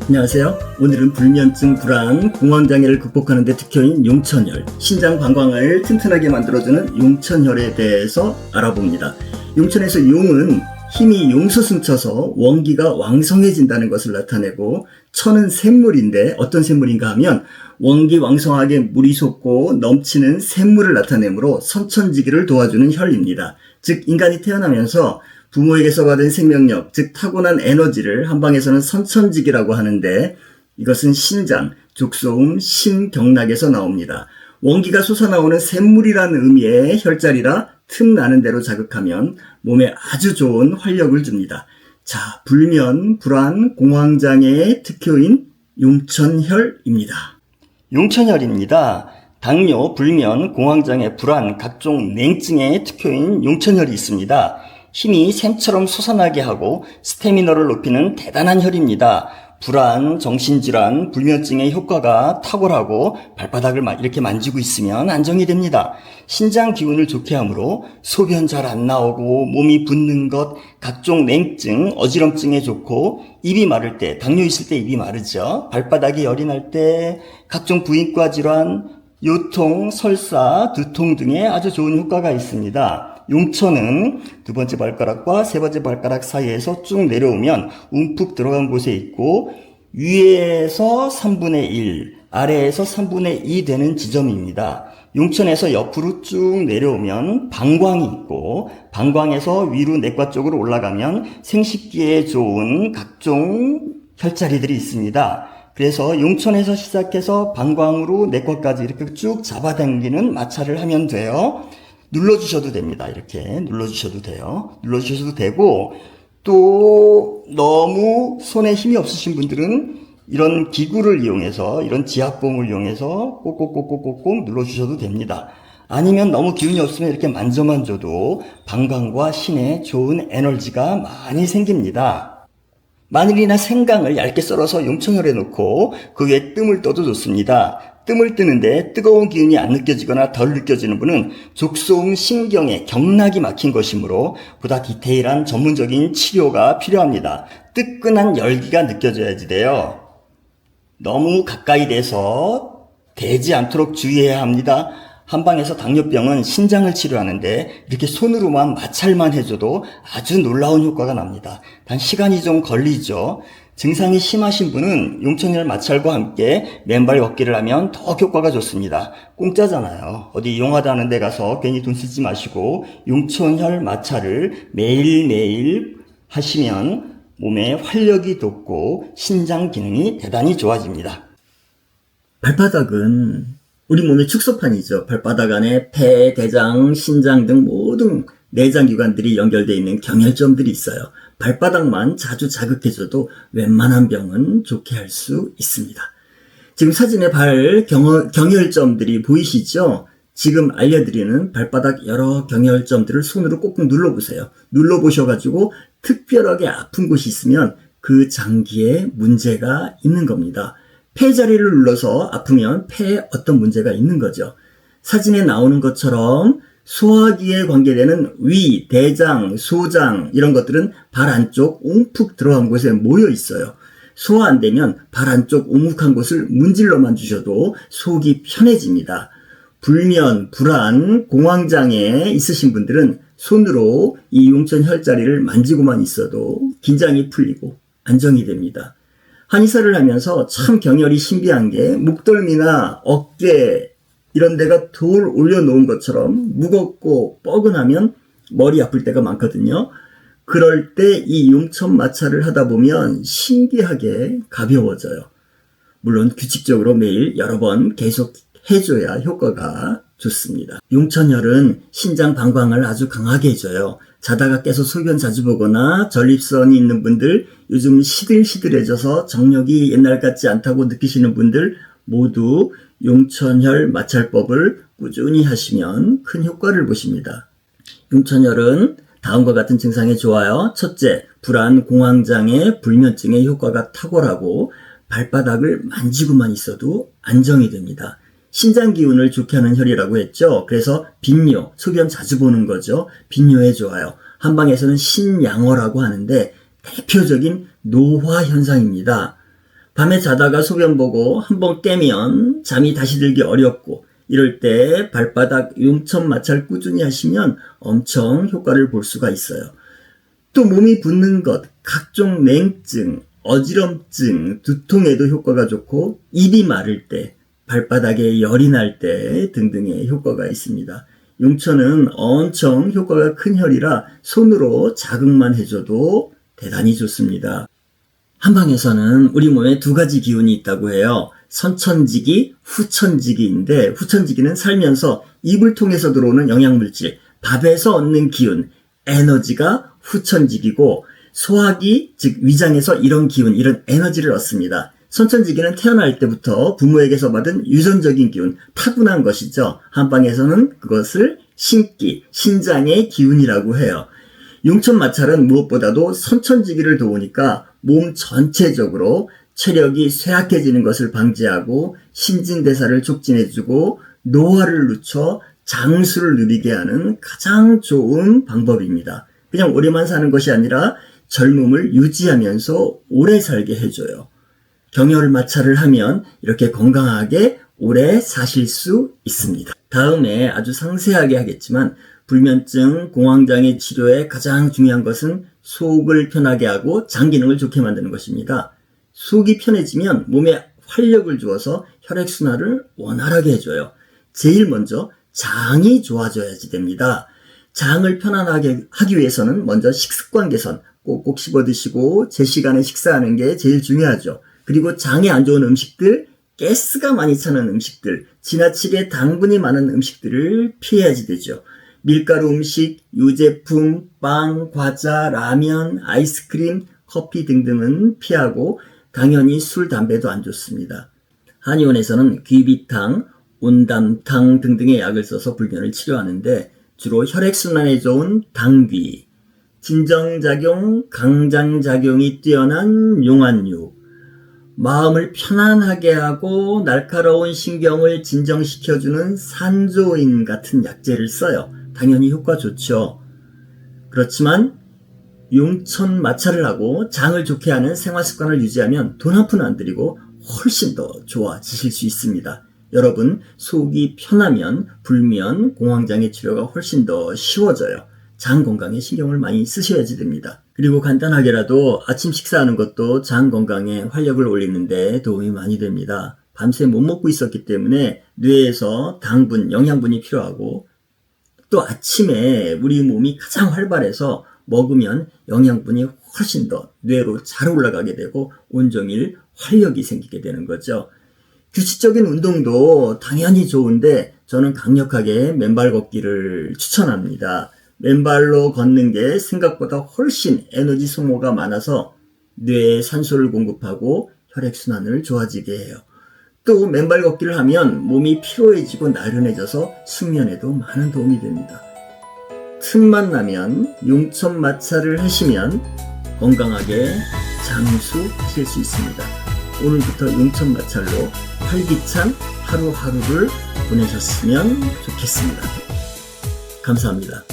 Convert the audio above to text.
안녕하세요. 오늘은 불면증, 불안, 공황장애를 극복하는 데 특효인 용천혈, 신장 방광을 튼튼하게 만들어주는 용천혈에 대해서 알아봅니다. 용천에서 용은 힘이 용솟음쳐서 원기가 왕성해진다는 것을 나타내고, 천은 샘물인데 어떤 샘물인가 하면 원기 왕성하게 물이 솟고 넘치는 샘물을 나타내므로 선천지기를 도와주는 혈입니다. 즉 인간이 태어나면서 부모에게서 받은 생명력, 즉 타고난 에너지를 한방에서는 선천지기라고 하는데, 이것은 신장, 족소음, 신경락에서 나옵니다. 원기가 솟아나오는 샘물이라는 의미의 혈자리라 틈나는 대로 자극하면 몸에 아주 좋은 활력을 줍니다. 자, 불면, 불안, 공황장애의 특효인 용천혈입니다. 용천혈입니다. 당뇨, 불면, 공황장애, 불안, 각종 냉증의 특효인 용천혈이 있습니다. 힘이 샘처럼 솟아나게 하고 스태미너를 높이는 대단한 혈입니다. 불안, 정신질환, 불면증의 효과가 탁월하고 발바닥을 이렇게 만지고 있으면 안정이 됩니다. 신장 기운을 좋게 하므로 소변 잘 안 나오고 몸이 붓는 것, 각종 냉증, 어지럼증에 좋고, 입이 마를 때, 당뇨 있을 때 입이 마르죠. 발바닥이 열이 날 때, 각종 부인과 질환, 요통, 설사, 두통 등에 아주 좋은 효과가 있습니다. 용천은 두 번째 발가락과 세 번째 발가락 사이에서 쭉 내려오면 움푹 들어간 곳에 있고, 위에서 3분의 1, 아래에서 3분의 2 되는 지점입니다. 용천에서 옆으로 쭉 내려오면 방광이 있고, 방광에서 위로 내과 쪽으로 올라가면 생식기에 좋은 각종 혈자리들이 있습니다. 그래서 용천에서 시작해서 방광으로 내과까지 이렇게 쭉 잡아당기는 마찰을 하면 돼요. 눌러주셔도 됩니다. 이렇게 눌러주셔도 돼요. 눌러주셔도 되고, 또 너무 손에 힘이 없으신 분들은 이런 기구를 이용해서, 이런 지압봉을 이용해서 꼭꼭꼭꼭꼭 눌러주셔도 됩니다. 아니면 너무 기운이 없으면 이렇게 만져만 줘도 방광과 신에 좋은 에너지가 많이 생깁니다. 마늘이나 생강을 얇게 썰어서 용천혈에 넣고 그 위에 뜸을 떠도 좋습니다. 뜸을 뜨는데 뜨거운 기운이 안 느껴지거나 덜 느껴지는 분은 족소음 신경에 경락이 막힌 것이므로 보다 디테일한 전문적인 치료가 필요합니다. 뜨끈한 열기가 느껴져야지 돼요. 너무 가까이 돼서 대지 않도록 주의해야 합니다. 한방에서 당뇨병은 신장을 치료하는데 이렇게 손으로만 마찰만 해줘도 아주 놀라운 효과가 납니다. 단 시간이 좀 걸리죠. 증상이 심하신 분은 용천혈 마찰과 함께 맨발 걷기를 하면 더 효과가 좋습니다. 공짜잖아요. 어디 용하다는 데 가서 괜히 돈 쓰지 마시고 용천혈 마찰을 매일매일 하시면 몸에 활력이 돋고 신장 기능이 대단히 좋아집니다. 발바닥은 우리 몸의 축소판이죠. 발바닥 안에 폐, 대장, 신장 등 모든 내장기관들이 연결되어 있는 경혈점들이 있어요. 발바닥만 자주 자극해줘도 웬만한 병은 좋게 할 수 있습니다. 지금 사진에 경혈점들이 보이시죠? 지금 알려드리는 발바닥 여러 경혈점들을 손으로 꼭꼭 눌러보세요. 눌러보셔가지고 특별하게 아픈 곳이 있으면 그 장기에 문제가 있는 겁니다. 폐 자리를 눌러서 아프면 폐에 어떤 문제가 있는 거죠. 사진에 나오는 것처럼 소화기에 관계되는 위, 대장, 소장 이런 것들은 발 안쪽 움푹 들어간 곳에 모여 있어요. 소화 안 되면 발 안쪽 오묵한 곳을 문질러만 주셔도 속이 편해집니다. 불면, 불안, 공황장애 있으신 분들은 손으로 이 용천 혈자리를 만지고만 있어도 긴장이 풀리고 안정이 됩니다. 한의사를 하면서 참 경혈이 신비한 게 목덜미나 어깨 이런 데가 돌 올려놓은 것처럼 무겁고 뻐근하면 머리 아플 때가 많거든요. 그럴 때 이 용천 마찰을 하다 보면 신기하게 가벼워져요. 물론 규칙적으로 매일 여러 번 계속 해줘야 효과가 좋습니다. 용천혈은 신장 방광을 아주 강하게 해줘요. 자다가 깨서 소변 자주 보거나 전립선이 있는 분들, 요즘 시들시들해져서 정력이 옛날 같지 않다고 느끼시는 분들 모두 용천혈 마찰법을 꾸준히 하시면 큰 효과를 보십니다. 용천혈은 다음과 같은 증상에 좋아요. 첫째, 불안, 공황장애, 불면증의 효과가 탁월하고 발바닥을 만지고만 있어도 안정이 됩니다. 신장 기운을 좋게 하는 혈이라고 했죠. 그래서 빈뇨, 소변 자주 보는 거죠. 빈뇨에 좋아요. 한방에서는 신양어라고 하는데 대표적인 노화 현상입니다. 밤에 자다가 소변 보고 한번 깨면 잠이 다시 들기 어렵고 이럴 때 발바닥 용천 마찰 꾸준히 하시면 엄청 효과를 볼 수가 있어요. 또 몸이 붓는 것, 각종 냉증, 어지럼증, 두통에도 효과가 좋고 입이 마를 때, 발바닥에 열이 날 때 등등의 효과가 있습니다. 용천은 엄청 효과가 큰 혈이라 손으로 자극만 해줘도 대단히 좋습니다. 한방에서는 우리 몸에 두 가지 기운이 있다고 해요. 선천지기, 후천지기인데 후천지기는 살면서 입을 통해서 들어오는 영양물질, 밥에서 얻는 기운, 에너지가 후천지기고 소화기, 즉 위장에서 이런 기운, 이런 에너지를 얻습니다. 선천지기는 태어날 때부터 부모에게서 받은 유전적인 기운, 타고난 것이죠. 한방에서는 그것을 신기, 신장의 기운이라고 해요. 용천마찰은 무엇보다도 선천지기를 도우니까 몸 전체적으로 체력이 쇠약해지는 것을 방지하고 신진대사를 촉진해주고 노화를 늦춰 장수를 누리게 하는 가장 좋은 방법입니다. 그냥 오래만 사는 것이 아니라 젊음을 유지하면서 오래 살게 해줘요. 경혈마찰을 하면 이렇게 건강하게 오래 사실 수 있습니다. 다음에 아주 상세하게 하겠지만 불면증, 공황장애 치료에 가장 중요한 것은 속을 편하게 하고 장 기능을 좋게 만드는 것입니다. 속이 편해지면 몸에 활력을 주어서 혈액순환을 원활하게 해줘요. 제일 먼저 장이 좋아져야지 됩니다. 장을 편안하게 하기 위해서는 먼저 식습관 개선, 꼭꼭 씹어 드시고 제 시간에 식사하는 게 제일 중요하죠. 그리고 장에 안 좋은 음식들, 가스가 많이 차는 음식들, 지나치게 당분이 많은 음식들을 피해야지 되죠. 밀가루 음식, 유제품, 빵, 과자, 라면, 아이스크림, 커피 등등은 피하고 당연히 술, 담배도 안 좋습니다. 한의원에서는 귀비탕, 온담탕 등등의 약을 써서 불면을 치료하는데 주로 혈액순환에 좋은 당귀, 진정작용, 강장작용이 뛰어난 용안육, 마음을 편안하게 하고 날카로운 신경을 진정시켜주는 산조인 같은 약재를 써요. 당연히 효과 좋죠. 그렇지만 용천 마찰을 하고 장을 좋게 하는 생활습관을 유지하면 돈 한 푼 안 들이고 훨씬 더 좋아지실 수 있습니다. 여러분, 속이 편하면 불면, 공황장애 치료가 훨씬 더 쉬워져요. 장 건강에 신경을 많이 쓰셔야지 됩니다. 그리고 간단하게라도 아침 식사하는 것도 장 건강에 활력을 올리는데 도움이 많이 됩니다. 밤새 못 먹고 있었기 때문에 뇌에서 당분, 영양분이 필요하고 또 아침에 우리 몸이 가장 활발해서 먹으면 영양분이 훨씬 더 뇌로 잘 올라가게 되고 온종일 활력이 생기게 되는 거죠. 규칙적인 운동도 당연히 좋은데 저는 강력하게 맨발 걷기를 추천합니다. 맨발로 걷는 게 생각보다 훨씬 에너지 소모가 많아서 뇌에 산소를 공급하고 혈액순환을 좋아지게 해요. 또 맨발 걷기를 하면 몸이 피로해지고 나른해져서 숙면에도 많은 도움이 됩니다. 틈만 나면 용천 마찰을 하시면 건강하게 장수하실 수 있습니다. 오늘부터 용천 마찰로 활기찬 하루하루를 보내셨으면 좋겠습니다. 감사합니다.